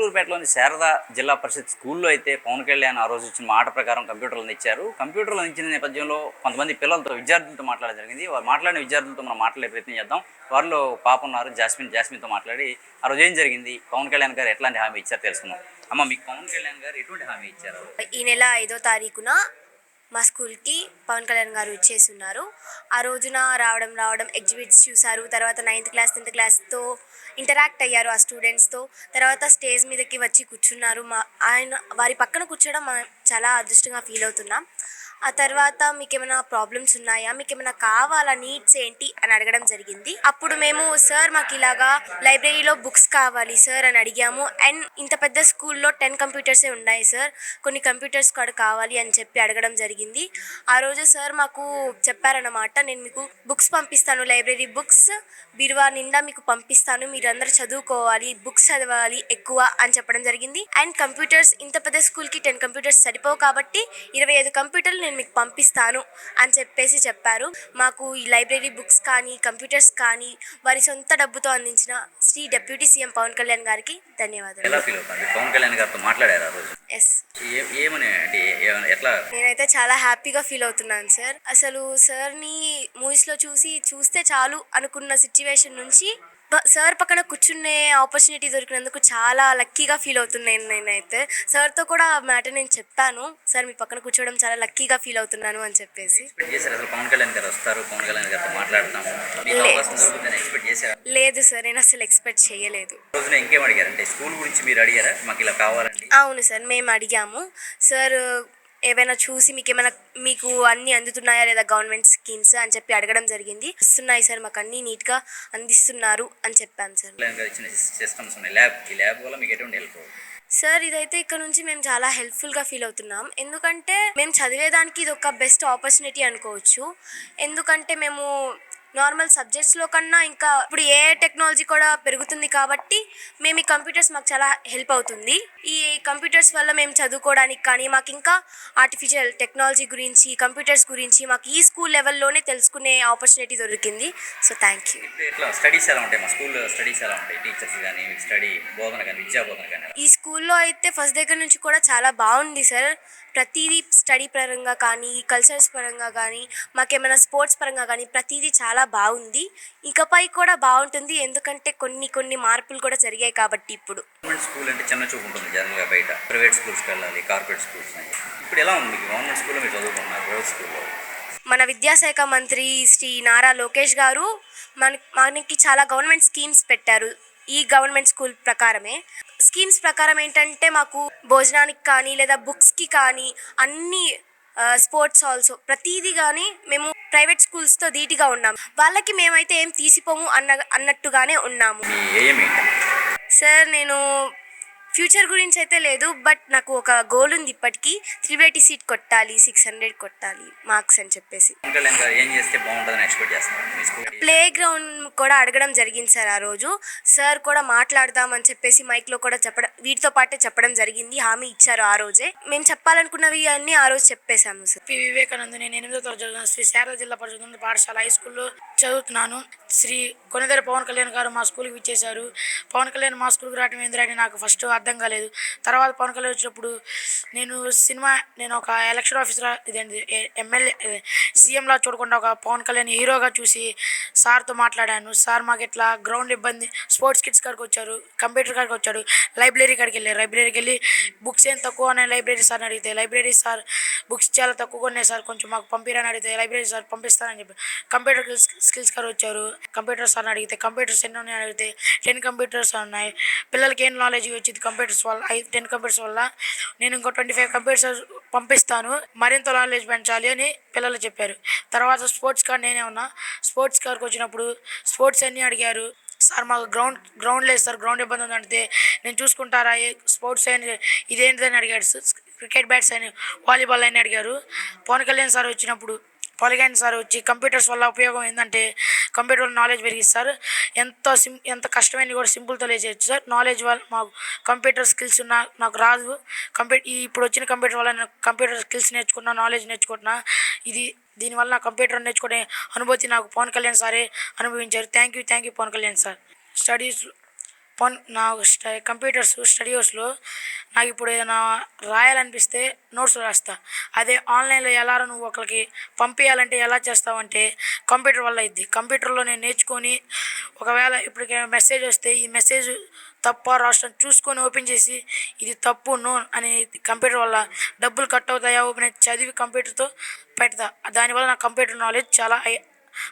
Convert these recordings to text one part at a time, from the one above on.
చిలకలూరుపేటలోని శారదా జిల్లా పరిషత్ స్కూల్లో అయితే పవన్ కళ్యాణ్ ఆ రోజు ఇచ్చిన మాట ప్రకారం కంప్యూటర్లు ఇచ్చారు. కంప్యూటర్లు ఇచ్చిన నేపథ్యంలో కొంతమంది విద్యార్థులతో మాట్లాడడం జరిగింది. వారు మాట్లాడిన విద్యార్థులతో మనం మాట్లాడే ప్రయత్నం చేద్దాం. వారిలో పాప ఉన్నారు, జాస్మిన్తో మాట్లాడి ఆ రోజు ఏం జరిగింది, పవన్ కళ్యాణ్ గారు ఎట్లాంటి హామీ ఇచ్చారు తెలుసుకుందాం. అమ్మ, మీకు పవన్ కళ్యాణ్ గారు ఎటువంటి హామీ ఇచ్చారు? ఈ నెల 5వ తారీఖున మా స్కూల్కి పవన్ కళ్యాణ్ గారు ఇచ్చేసి ఉన్నారు. ఆ రోజున రావడం ఎగ్జిబిట్స్ చూశారు. తర్వాత 9th క్లాస్ 10th క్లాస్తో ఇంటరాక్ట్ అయ్యారు ఆ స్టూడెంట్స్తో. తర్వాత స్టేజ్ మీదకి వచ్చి కూర్చున్నారు. వారి పక్కన కూర్చోవడం చాలా అదృష్టంగా ఫీల్ అవుతున్నాం. ఆ తర్వాత మీకు ఏమైనా ప్రాబ్లమ్స్ ఉన్నాయా, మీకు ఏమైనా కావాలా, నీడ్స్ ఏంటి అని అడగడం జరిగింది. అప్పుడు మేము సార్ మాకు ఇలాగా లైబ్రరీలో బుక్స్ కావాలి సార్ అని అడిగాము. అండ్ ఇంత పెద్ద స్కూల్లో 10 కంప్యూటర్సే ఉన్నాయి సార్, కొన్ని కంప్యూటర్స్ కూడా కావాలి అని చెప్పి అడగడం జరిగింది. ఆ రోజు సార్ మాకు చెప్పారన్నమాట, నేను మీకు బుక్స్ పంపిస్తాను, లైబ్రరీ బుక్స్ బీరువా నిండా మీకు పంపిస్తాను, మీరందరూ చదువుకోవాలి, బుక్స్ చదవాలి ఎక్కువ అని చెప్పడం జరిగింది. అండ్ కంప్యూటర్స్ ఇంత పెద్ద స్కూల్కి 10 కంప్యూటర్స్ సరిపోవు కాబట్టి 25 కంప్యూటర్లు నేను మీకు పంపిస్తాను అని చెప్పారు. మాకు ఈ లైబ్రరీ బుక్స్ కానీ కంప్యూటర్స్ కానీ వారి సొంత డబ్బుతో అందించిన శ్రీ డిప్యూటీ సీఎం పవన్ కళ్యాణ్ గారికి ధన్యవాదాలు. పవన్ కళ్యాణ్ గారితో మాట్లాడారు ఆ రోజు? ఎస్. నేనైతే చాలా హ్యాపీగా ఫీల్ అవుతున్నాను సార్. అసలు సార్ని మూవీస్లో చూస్తే చాలు అనుకున్న సిచ్యువేషన్ నుంచి సార్ పక్కన కూర్చునే ఆపర్చునిటీ దొరికినందుకు చాలా లక్కీగా ఫీల్ అవుతున్నాను. నేనైతే సార్తో కూడా ఆ మ్యాటర్ నేను చెప్పాను, సార్ మీ పక్కన కూర్చోవడం చాలా లక్కీగా ఫీల్ అవుతున్నాను అని చెప్పేసి. లేదు సార్, నేను అసలు ఎక్స్పెక్ట్ చేయలేదు. అవును సార్, మేము అడిగాము. సార్ ఏవైనా చూసి మీకు అన్నీ అందుతున్నాయా లేదా గవర్నమెంట్ స్కీమ్స్ అని చెప్పి అడగడం జరిగింది. ఇస్తున్నాయి సార్, మాకు అన్నీ నీట్గా అందిస్తున్నారు అని చెప్పాను సార్. సార్ ఇదైతే ఇక్కడ నుంచి మేము చాలా హెల్ప్ఫుల్గా ఫీల్ అవుతున్నాం. ఎందుకంటే మేము చదివేదానికి ఇది ఒక బెస్ట్ ఆపర్చునిటీ అనుకోవచ్చు. ఎందుకంటే మేము నార్మల్ సబ్జెక్ట్స్లో కన్నా ఇంకా ఇప్పుడు ఏ టెక్నాలజీ కూడా పెరుగుతుంది కాబట్టి మేము ఈ కంప్యూటర్స్ మాకు చాలా హెల్ప్ అవుతుంది. ఈ కంప్యూటర్స్ వల్ల మేము చదువుకోవడానికి కానీ మాకు ఇంకా ఆర్టిఫిషియల్ టెక్నాలజీ గురించి, కంప్యూటర్స్ గురించి మాకు ఈ స్కూల్ లెవెల్లోనే తెలుసుకునే ఆపర్చునిటీ దొరికింది. So thank you. ఈ స్కూల్లో అయితే ఫస్ట్ దగ్గర నుంచి కూడా చాలా బాగుంది సార్. ప్రతిదీ స్టడీ పరంగా కానీ, కల్చర్స్ పరంగా కానీ, మాకేమైనా స్పోర్ట్స్ పరంగా కానీ ప్రతిదీ చాలా బాగుంది. ఇకపై కూడా బాగుంటుంది, ఎందుకంటే కొన్ని మార్పులు కూడా జరిగాయి కాబట్టి. ఇప్పుడు స్కూల్ అంటే చిన్న చూపు ఉంటుంది జనరల్గా, బయట ప్రైవేట్ స్కూల్స్కి వెళ్ళాలి, కార్పొరేట్ స్కూల్స్. ఇప్పుడు ఎలా ఉంది గవర్నమెంట్ స్కూల్లో మీరు చదువుకుంటున్నారు, ప్రైవేట్ స్కూల్లో? మన విద్యాశాఖ మంత్రి శ్రీ నారా లోకేష్ గారు మనకి చాలా గవర్నమెంట్ స్కీమ్స్ పెట్టారు. ఈ గవర్నమెంట్ స్కూల్ ప్రకారమే స్కీమ్స్ ప్రకారం ఏంటంటే మాకు భోజనానికి కానీ లేదా బుక్స్కి కానీ అన్నీ స్పోర్ట్స్ ఆల్సో ప్రతిదీ కానీ మేము ప్రైవేట్ స్కూల్స్తో ధీటుగా ఉన్నాం. వాళ్ళకి మేమైతే ఏం తీసిపోము అన్నట్టుగానే ఉన్నాము. సార్ నేను ఫ్యూచర్ గురించి అయితే లేదు, బట్ నాకు ఒక గోల్ ఉంది ఇప్పటికీ, 380 సీట్ కొట్టాలి, 600 కొట్టాలి మార్క్స్ అని చెప్పేసి. ప్లే గ్రౌండ్ కూడా అడగడం జరిగింది సార్. ఆ రోజు సార్ కూడా మాట్లాడదామని చెప్పేసి మైక్లో కూడా వీటితో పాటే చెప్పడం జరిగింది, హామీ ఇచ్చారు ఆ రోజే. మేము చెప్పాలనుకున్నవి అన్నీ ఆ రోజు చెప్పేశాము సార్. వివేకానంద, నేను 8వ తరగతి చదువుతున్నాను. శ్రీ శారదా జిల్లా పరిషత్ పాఠశాల హై స్కూల్లో చదువుతున్నాను. శ్రీ కొనిదెల పవన్ కళ్యాణ్ గారు మా స్కూల్కి విచ్చేశారు. పవన్ కళ్యాణ్ మా స్కూల్కి రావడం ఏంటంటే నాకు ఫస్ట్ అర్థం కాలేదు. తర్వాత పవన్ కళ్యాణ్ వచ్చినప్పుడు నేను ఒక ఎలక్షన్ ఆఫీసర్, ఇదేంటి ఎమ్మెల్యే సీఎంలా చూడకుండా ఒక పవన్ కళ్యాణ్ హీరోగా చూసి సార్తో మాట్లాడాను. సార్ మాకు ఇట్లా గ్రౌండ్ ఇబ్బంది, స్పోర్ట్స్ కిట్స్ కాడికి వచ్చారు, కంప్యూటర్ కాడికి వచ్చాడు, లైబ్రరీ కాడికి వెళ్ళారు. లైబ్రరీకి వెళ్ళి బుక్స్ ఏం తక్కువ ఉన్నాయి లైబ్రరీ సార్ని అడిగితే, లైబ్రరీ సార్ బుక్స్ చాలా తక్కువగా ఉన్నాయి సార్, కొంచెం మాకు పంపిరని అడిగితే లైబ్రరీ సార్ పంపిస్తానని చెప్పి కంప్యూటర్ స్కిల్స్ కాడ వచ్చారు. కంప్యూటర్ సార్ని అడిగితే కంప్యూటర్స్ ఎన్ని ఉన్నాయని అడిగితే 10 కంప్యూటర్స్ ఉన్నాయి. పిల్లలకి ఏం నాలెడ్జ్ వచ్చింది కంప్యూటర్స్ వల్ల, 10 కంప్యూటర్స్ వల్ల నేను ఇంకో 25 కంప్యూటర్స్ పంపిస్తాను, మరింత నాలెడ్జ్ పెంచాలి అని పిల్లలు చెప్పారు. తర్వాత స్పోర్ట్స్ కార్డ్ నేనే ఉన్నా. స్పోర్ట్స్ కార్డ్కి వచ్చినప్పుడు స్పోర్ట్స్ అన్నీ అడిగారు. సార్ మాకు గ్రౌండ్ లేదు సార్, గ్రౌండ్ ఇబ్బంది ఉంది అంటే నేను చూసుకుంటారా, స్పోర్ట్స్ అని ఇదేంటిదని అడిగాడు. క్రికెట్ బ్యాట్స్ అని, వాలీబాల్ అని అడిగారు. పవన్ కళ్యాణ్ సార్ వచ్చినప్పుడు వచ్చి కంప్యూటర్స్ వల్ల ఉపయోగం ఏంటంటే కంప్యూటర్ నాలెడ్జ్ పెరిగిస్తారు, ఎంత కష్టమైన కూడా సింపుల్తో లేచేయచ్చు సార్. నాలెడ్జ్ వల్ల మాకు కంప్యూటర్ స్కిల్స్ నాకు రాదు, ఇప్పుడు వచ్చిన కంప్యూటర్ వల్ల నేను కంప్యూటర్ స్కిల్స్ నేర్చుకున్నా, నాలెడ్జ్ నేర్చుకుంటున్నా. దీనివల్ల నా కంప్యూటర్ నేర్చుకునే అనుభూతి నాకు పవన్ కళ్యాణ్ సారే అనుభవించారు. Thank you Pawan Kalyan sir. నాకు కంప్యూటర్స్ స్టడీస్లో నాకు ఇప్పుడు ఏదైనా రాయాలనిపిస్తే నోట్స్ రాస్తా. అదే ఆన్లైన్లో ఎలా నువ్వు ఒకరికి పంపించాలంటే ఎలా చేస్తావంటే కంప్యూటర్ వల్ల అయింది. కంప్యూటర్లో నేను నేర్చుకొని ఒకవేళ ఇప్పటికే మెసేజ్ వస్తే ఈ మెసేజ్ తప్ప రాష్ట్రం చూసుకొని ఓపెన్ చేసి ఇది తప్పు నో అని కంప్యూటర్ వల్ల డబ్బులు కట్ అవుతాయా ఓపెన్ అయితే చదివి కంప్యూటర్తో పెడతా. దానివల్ల నా కంప్యూటర్ నాలెడ్జ్ చాలా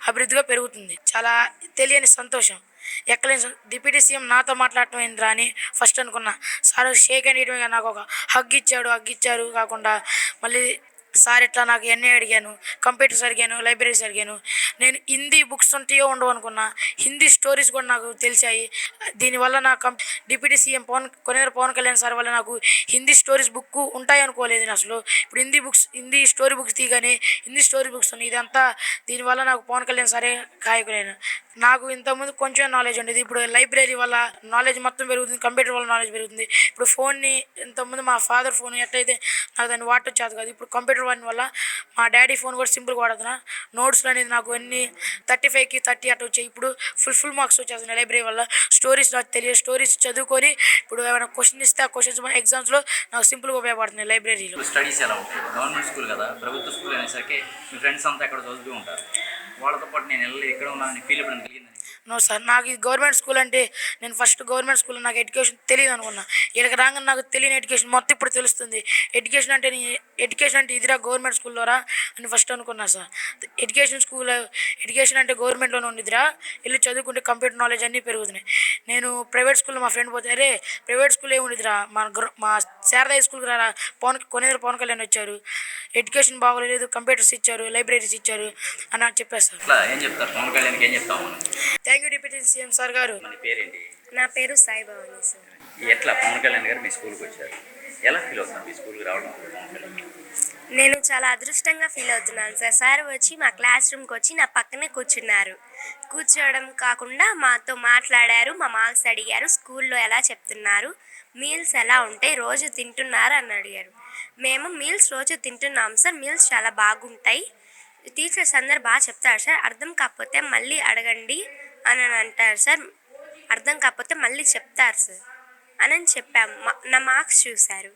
అభివృద్ధిగా పెరుగుతుంది. చాలా తెలియని సంతోషం, ఎక్కలేని డిప్యూటీ సీఎం నాతో మాట్లాడటం ఏంద్రా అని ఫస్ట్ అనుకున్నా. సార్ షేక్ హ్యాండ్ ఇవ్వడమే నాకు ఒక హగ్ ఇచ్చారు కాకుండా మళ్ళీ సార్ ఇట్లా నాకు ఎన్ని అడిగాను, కంప్యూటర్స్ అడిగాను, లైబ్రరీస్ అడిగాను. నేను హిందీ బుక్స్ ఉంటాయో ఉండవు అనుకున్నా, హిందీ స్టోరీస్ కూడా నాకు తెలిసాయి. దీనివల్ల నా deputy CM Konidela Pawan Kalyan sir వల్ల నాకు హిందీ స్టోరీస్ బుక్ ఉంటాయి అనుకోలేదు నేను అసలు. ఇప్పుడు హిందీ స్టోరీ బుక్స్ తీయగానే హిందీ స్టోరీ బుక్స్ ఉన్నాయి. ఇదంతా దీనివల్ల నాకు పవన్ కళ్యాణ్ సారే కాయకులేను. నాకు ఇంతకుముందు కొంచెం నాలెడ్జ్ ఉండేది, ఇప్పుడు లైబ్రరీ వల్ల నాలెడ్జ్ మొత్తం పెరుగుతుంది, కంప్యూటర్ వల్ల నాలెడ్జ్ పెరుగుతుంది. ఇప్పుడు ఫోన్ని ఇంతకుముందు మా ఫాదర్ ఫోన్ ఎట్లయితే నాకు దాన్ని వాడటం చేత కాదు, ఇప్పుడు కంప్యూటర్ వల్ల మా డాడీ ఫోన్ కూడా సింపుల్గా వాడుతున్నా. నోట్స్లు అనేది నాకు అన్ని 35కి 30 అట్లా వచ్చాయి. ఇప్పుడు ఫుల్ మార్క్స్ వచ్చేస్తున్నాయి లైబ్రరీ వల్ల. స్టోరీస్ నాకు తెలియదు, స్టోరీస్ చదువుకొని ఇప్పుడు ఏమైనా క్వశ్చన్ ఇస్తే ఆ క్వశ్చన్స్ ఎగ్జామ్స్లో నాకు సింపుల్గా ఉపయోగపడుతున్నాయి లైబ్రరీలో. స్టడీస్ ఎలా ఉంటాయి? గవర్నమెంట్ స్కూల్ కదా, ప్రభుత్వ స్కూల్ అనేసరికి మీ ఫ్రెండ్స్ అంతా ఎక్కడ చదువుతూ ఉంటారు. వాళ్ళతో పాటు నేను వెళ్ళి ఇక్కడ ఉన్నానని ఫీల్ ఇవ్వడం కలిగిందని. నో సార్, నాకు ఇది గవర్నమెంట్ స్కూల్ అంటే నేను ఫస్ట్ గవర్నమెంట్ స్కూల్లో నాకు ఎడ్యుకేషన్ తెలియదు అనుకున్నా. ఇక్కడికి రాగానే నాకు తెలియని ఎడ్యుకేషన్ మొత్తం ఇప్పుడు తెలుస్తుంది. ఎడ్యుకేషన్ అంటే ఇదిరా గవర్నమెంట్ స్కూల్లోరా అని ఫస్ట్ అనుకున్నా సార్. ఎడ్యుకేషన్ అంటే గవర్నమెంట్లోనే ఉండిదిరా, వెళ్ళి చదువుకుంటే కంప్యూటర్ నాలెడ్జ్ అన్నీ పెరుగుతున్నాయి. నేను ప్రైవేట్ స్కూల్లో మా ఫ్రెండ్ పోతే అరే ప్రైవేట్ స్కూల్ ఏముండిదిరా, మా శారదా హై స్కూల్కి రారా, కొనిదెల పవన్ కళ్యాణ్ వచ్చారు, ఎడ్యుకేషన్ బాగోలేదు, కంప్యూటర్స్ ఇచ్చారు, లైబ్రరీస్ ఇచ్చారు అని నాకు చెప్పారు సార్. అట్లా ఏం చెప్తారు పవన్ కళ్యాణ్కి, ఏం చెప్తాము? Thank you deputy CM sir గారు. మన పేరేంటి? నా పేరు సాయి భవాని సార్. ఎట్లా పవన్ కళ్యాణ్ గారు మీ స్కూల్కి వచ్చారు, ఎలా ఫీల్ అవుతున్నారు మీ స్కూల్కి రావడం? పవన్ కళ్యాణ్ నేను చాలా అదృష్టంగా ఫీల్ అవుతున్నాను సార్. సార్ వచ్చి మా క్లాస్ రూమ్కి వచ్చి నా పక్కనే కూర్చోవడం కాకుండా మాతో మాట్లాడారు, మా మార్క్స్ అడిగారు, స్కూల్లో ఎలా చెప్తున్నారు, మీల్స్ ఎలా ఉంటాయి, రోజు తింటున్నారు అని అడిగారు. మేము మీల్స్ రోజు తింటున్నాం సార్, మీల్స్ చాలా బాగుంటాయి, టీచర్స్ అందరు బాగా చెప్తారు సార్, అర్థం కాకపోతే మళ్ళీ అడగండి అని అంటారు సార్, అర్థం కాకపోతే మళ్ళీ చెప్తారు సార్ అని చెప్పాము. నా మార్క్స్ చూశారు,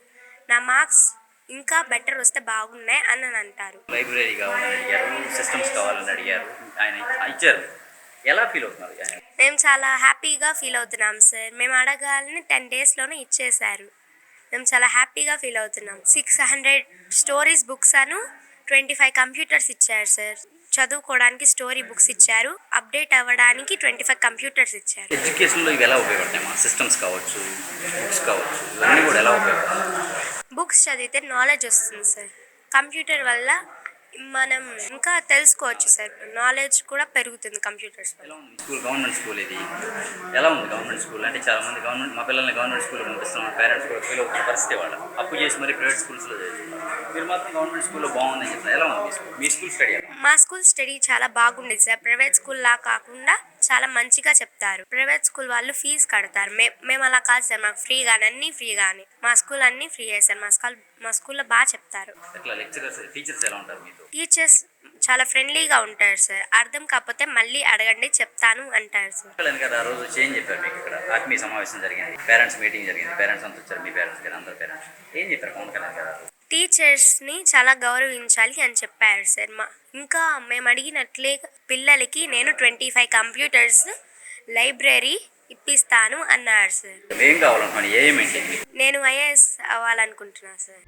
నా మార్క్స్ ఇంకా బెటర్ వస్తే బాగున్నాయి అని అంటారు. లైబ్రరీ కావాలని అడిగారు, సిస్టమ్స్ కావాలని అడిగారు, ఆయన ఇచ్చారు. ఎలా ఫీల్ అవుతున్నారు? మేము చాలా హ్యాపీగా ఫీల్ అవుతున్నాం సార్. మేము అడగాలని 10 డేస్లోనే ఇచ్చేశారు. మేము చాలా హ్యాపీగా ఫీల్ అవుతున్నాం. 600 స్టోరీస్ బుక్స్ అను 25 కంప్యూటర్స్ ఇచ్చారు సార్. చదువుకోవడానికి స్టోరీ బుక్స్ ఇచ్చారు, అప్డేట్ అవ్వడానికి 25 కంప్యూటర్స్ ఇచ్చారు. ఎడ్యుకేషన్లో ఇవి ఎలా ఉపయోగపడతాయి? మా సిస్టమ్స్ కావచ్చు, బుక్స్ కావచ్చు, ఇవన్నీ కూడా ఎలా ఉపయోగపడతాయి? బుక్స్ చదివితే నాలెడ్జ్ వస్తుంది సార్, కంప్యూటర్ వల్ల మనం ఇంకా తెలుసుకోవచ్చు సార్, నాలెడ్జ్ కూడా పెరుగుతుంది కంప్యూటర్స్ వల్ల. ఎలా ఉంది స్కూల్? గవర్నమెంట్ స్కూల్ ఇది ఎలా ఉంది? గవర్నమెంట్ స్కూల్ అంటే చాలామంది మా పిల్లల్ని గవర్నమెంట్ స్కూల్లో పంపిస్తున్నాం, పేరెంట్స్ కూడా ఫీల్ అవుతున్న పరిస్థితి వాళ్ళ అప్పు చేసి మరి ప్రైవేట్ స్కూల్స్లో చదువుతున్నారు. మీరు మాత్రం గవర్నమెంట్ స్కూల్లో బాగుందని చెప్తారు. ఎలా ఉంది మీ స్కూల్ స్టడీ? మా స్కూల్ స్టడీ చాలా బాగుండేది సార్. ప్రైవేట్ స్కూల్ లా కాకుండా చాలా మంచిగా చెప్తారు. ప్రైవేట్ స్కూల్ వాళ్ళు ఫీజు కడతారు, మేము అలా కాదు సార్, మాకు అన్నీ ఫ్రీగానే. మా స్కూల్ అన్నీ ఫ్రీ సార్. మా స్కూల్లో బాగా చెప్తారు. టీచర్స్ ఎలా ఉంటారు మీతో? టీచర్స్ చాలా ఫ్రెండ్లీగా ఉంటారు సార్, అర్థం కాకపోతే మళ్ళీ అడగండి చెప్తాను అంటారు సార్. ఆ రోజు చేంజ్ చెప్పారు మీకు, ఇక్కడ ఆత్మీయ సమావేశం జరిగింది, పేరెంట్స్ మీటింగ్ జరిగింది, పేరెంట్స్ అంతా వచ్చారు, మీ పేరెంట్స్ కానీ అందరు పేరెంట్స్ ఏం చెప్పారు పవన్ కళ్యాణ్ గారు? టీచర్స్ని చాలా గౌరవించాలి అని చెప్పారు సార్. ఇంకా మేము అడిగినట్లే పిల్లలకి నేను 25 కంప్యూటర్స్ లైబ్రరీ ఇప్పిస్తాను అన్నారు సార్. ఏం కావాలనుకోండి, ఏమేంటి? నేను ఐఏఎస్ అవ్వాలనుకుంటున్నాను సార్.